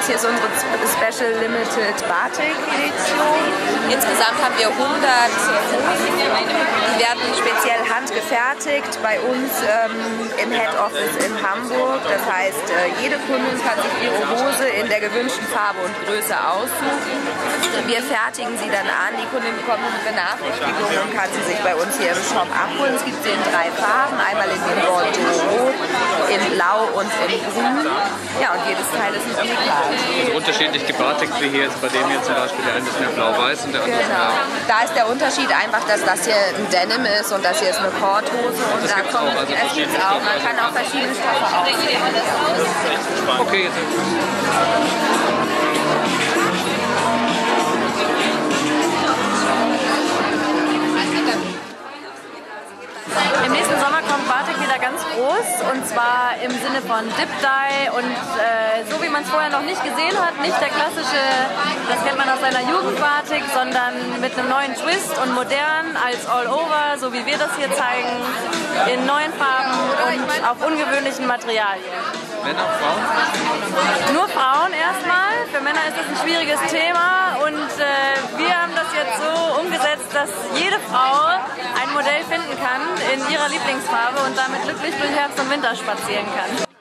Das hier ist unsere Special Limited Batik Edition. Insgesamt haben wir 100 Hosen. Die werden speziell handgefertigt bei uns im Head Office in Hamburg. Das heißt, jede Kundin kann sich ihre Hose in der gewünschten Farbe und Größe aussuchen. Wir fertigen sie dann an. Die Kundin bekommt eine Benachrichtigung und kann sie sich bei uns hier im Shop abholen. Es gibt sie in 3 Farben. Einmal in dem Bordeaux, in Blau und in Grün. Ja, und jedes Teil ist ein Unikat. Also unterschiedlich gebartigt wie hier jetzt bei dem hier zum Beispiel. Der eine ist mehr blau-weiß und der andere ist mehr... Da ist der Unterschied einfach, dass das hier ein Denim ist und das hier ist eine Korthose. Und das da gibt's kommt auch, also es gibt's auch. Man kann auch verschiedene Stoffe auswählen. Okay, jetzt. Im nächsten Sommer kommt Batik wieder ganz groß, und zwar im Sinne von Dip-Dye und so wie man es vorher noch nicht gesehen hat, nicht der klassische, das kennt man aus seiner Jugend-Batik, sondern mit einem neuen Twist und modern als All-Over, so wie wir das hier zeigen, in neuen Farben und auf ungewöhnlichen Materialien. Männer, Frauen? Nur Frauen erstmal. Für Männer ist das ein schwieriges Thema, und wir haben das jetzt so umgesetzt, dass jede Frau ein Modell finden kann in ihrer Lieblingsfarbe und damit glücklich durch Herbst und Winter spazieren kann.